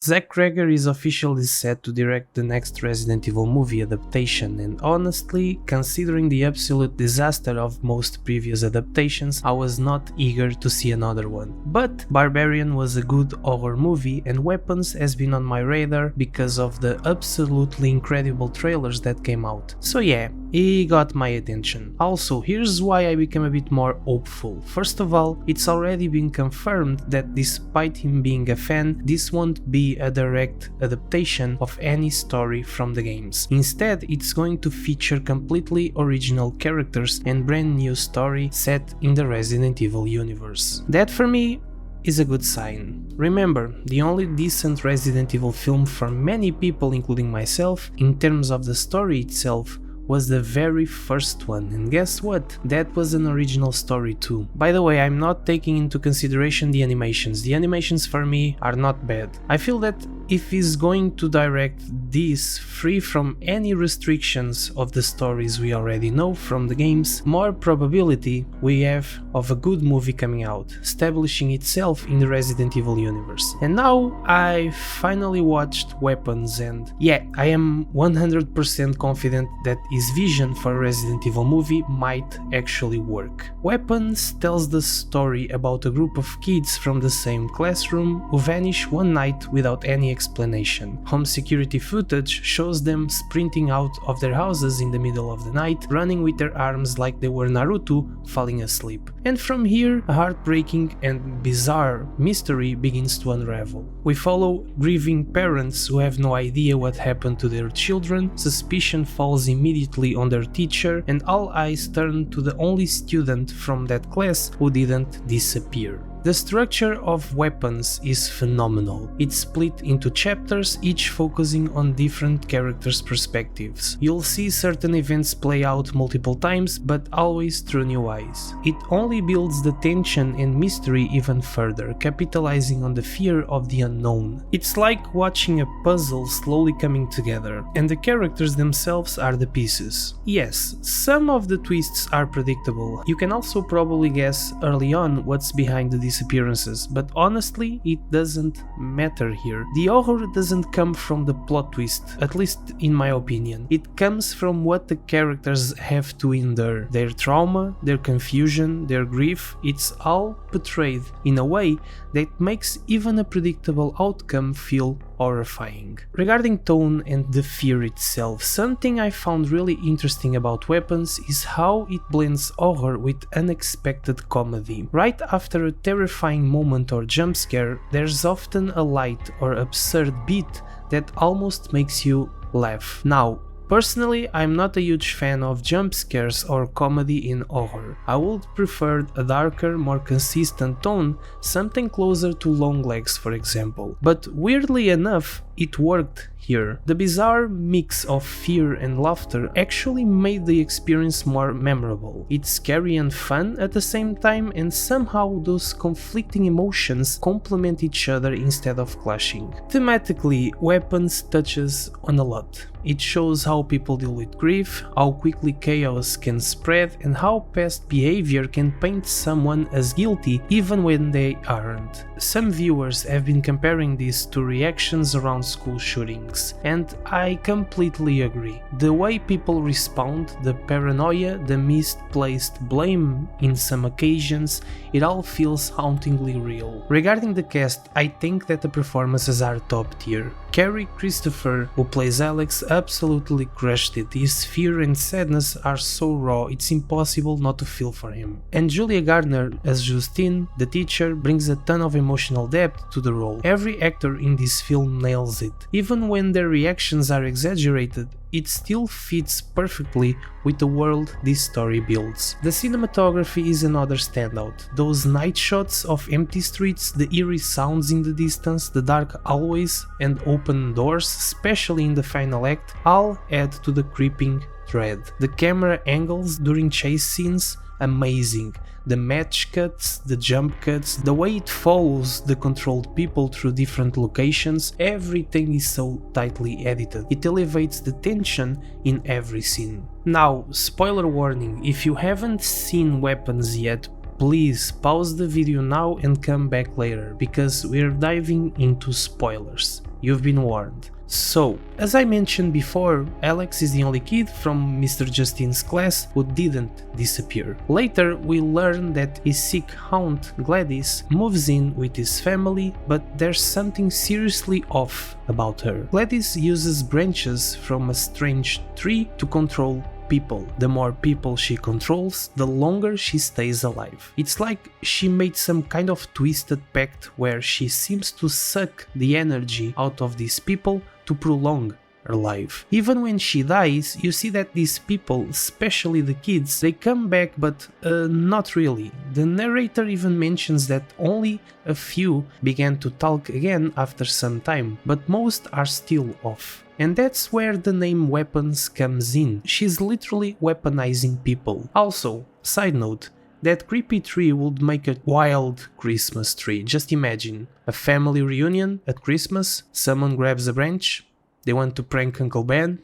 Zack Cregger is officially set to direct the next Resident Evil movie adaptation, and honestly, considering the absolute disaster of most previous adaptations, I was not eager to see another one. But Barbarian was a good horror movie, and Weapons has been on my radar because of the absolutely incredible trailers that came out. So yeah, he got my attention. Also, here's why I became a bit more hopeful. First of all, it's already been confirmed that despite him being a fan, this won't be a direct adaptation of any story from the games. Instead, it's going to feature completely original characters and brand new story set in the Resident Evil universe. That for me is a good sign. Remember, the only decent Resident Evil film for many people, including myself, in terms of the story itself, was the very first one, and guess what? That was an original story too. By the way, I'm not taking into consideration the animations. The animations for me are not bad. I feel that if he's going to direct this free from any restrictions of the stories we already know from the games, more probability we have of a good movie coming out, establishing itself in the Resident Evil universe. And now I finally watched Weapons, and yeah, I am 100% confident that his vision for a Resident Evil movie might actually work. Weapons tells the story about a group of kids from the same classroom who vanish one night without any explanation. Home security footage shows them sprinting out of their houses in the middle of the night, running with their arms like they were Naruto, falling asleep. And from here, a heartbreaking and bizarre mystery begins to unravel. We follow grieving parents who have no idea what happened to their children, suspicion falls immediately on their teacher, and all eyes turn to the only student from that class who didn't disappear. The structure of Weapons is phenomenal. It's split into chapters, each focusing on different characters' perspectives. You'll see certain events play out multiple times, but always through new eyes. It only builds the tension and mystery even further, capitalizing on the fear of the unknown. It's like watching a puzzle slowly coming together, and the characters themselves are the pieces. Yes, some of the twists are predictable. You can also probably guess early on what's behind the disappearances, but honestly, it doesn't matter here. The horror doesn't come from the plot twist, at least in my opinion. It comes from what the characters have to endure. Their trauma, their confusion, their grief, it's all portrayed in a way that makes even a predictable outcome feel horrifying. Regarding tone and the fear itself, something I found really interesting about Weapons is how it blends horror with unexpected comedy. Right after a terrifying moment or jump scare, there's often a light or absurd beat that almost makes you laugh. Now, personally, I'm not a huge fan of jump scares or comedy in horror. I would prefer a darker, more consistent tone, something closer to Longlegs for example. But weirdly enough, it worked here. The bizarre mix of fear and laughter actually made the experience more memorable. It's scary and fun at the same time, and somehow those conflicting emotions complement each other instead of clashing. Thematically, Weapons touches on a lot. It shows how people deal with grief, how quickly chaos can spread, and how past behavior can paint someone as guilty even when they aren't. Some viewers have been comparing this to reactions around school shootings, and I completely agree. The way people respond, the paranoia, the misplaced blame in some occasions, it all feels hauntingly real. Regarding the cast, I think that the performances are top tier. Carrie Christopher, who plays Alex, absolutely crushed it. His fear and sadness are so raw, it's impossible not to feel for him. And Julia Gardner as Justine, the teacher, brings a ton of emotional depth to the role. Every actor in this film nails it. Even when their reactions are exaggerated, it still fits perfectly with the world this story builds. The cinematography is another standout. Those night shots of empty streets, the eerie sounds in the distance, the dark hallways and open doors, especially in the final act, all add to the creeping dread. The camera angles during chase scenes, amazing. The match cuts, the jump cuts, the way it follows the controlled people through different locations, everything is so tightly edited. It elevates the tension in every scene. Now, spoiler warning, if you haven't seen Weapons yet, please pause the video now and come back later, because we're diving into spoilers. You've been warned. So, as I mentioned before, Alex is the only kid from Mr. Justine's class who didn't disappear. Later, we learn that his sick aunt, Gladys, moves in with his family, but there's something seriously off about her. Gladys uses branches from a strange tree to control people. The more people she controls, the longer she stays alive. It's like she made some kind of twisted pact where she seems to suck the energy out of these people to prolong her life. Even when she dies, you see that these people, especially the kids, they come back, but not really. The narrator even mentions that only a few began to talk again after some time, but most are still off. And that's where the name Weapons comes in. She's literally weaponizing people. Also, side note, that creepy tree would make a wild Christmas tree. Just imagine, a family reunion at Christmas, someone grabs a branch, they want to prank Uncle Ben.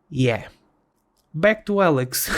Yeah. Back to Alex.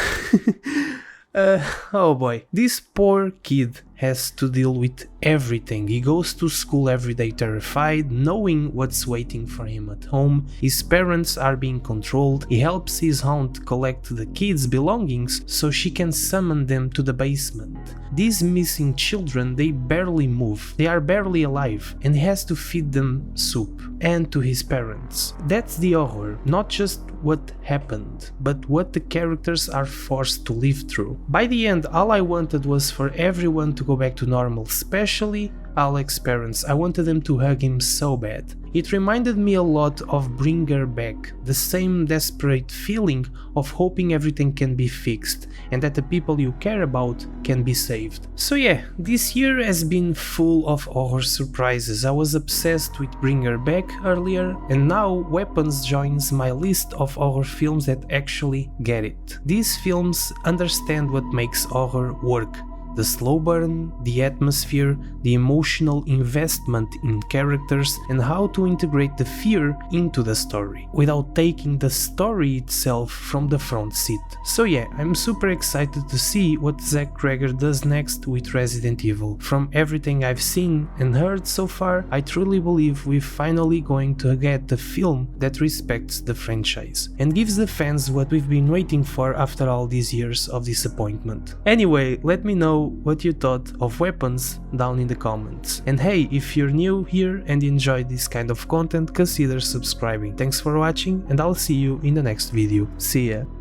Oh boy, this poor kid has to deal with everything. He goes to school every day terrified, knowing what's waiting for him at home. His parents are being controlled. He helps his aunt collect the kids' belongings so she can summon them to the basement. These missing children, they barely move, they are barely alive, and he has to feed them soup, and to his parents. That's the horror, not just what happened, but what the characters are forced to live through. By the end, all I wanted was for everyone to go back to normal, especially Alex's parents. I wanted them to hug him so bad. It reminded me a lot of Bring Her Back, the same desperate feeling of hoping everything can be fixed and that the people you care about can be saved. So yeah, this year has been full of horror surprises. I was obsessed with Bring Her Back earlier, and now Weapons joins my list of horror films that actually get it. These films understand what makes horror work. The slow burn, the atmosphere, the emotional investment in characters, and how to integrate the fear into the story without taking the story itself from the front seat. So yeah, I'm super excited to see what Zack Cregger does next with Resident Evil. From everything I've seen and heard so far, I truly believe we're finally going to get the film that respects the franchise and gives the fans what we've been waiting for after all these years of disappointment. Anyway, let me know what you thought of Weapons down in the comments. And hey, if you're new here and enjoyed this kind of content, consider subscribing. Thanks for watching, and I'll see you in the next video. See ya!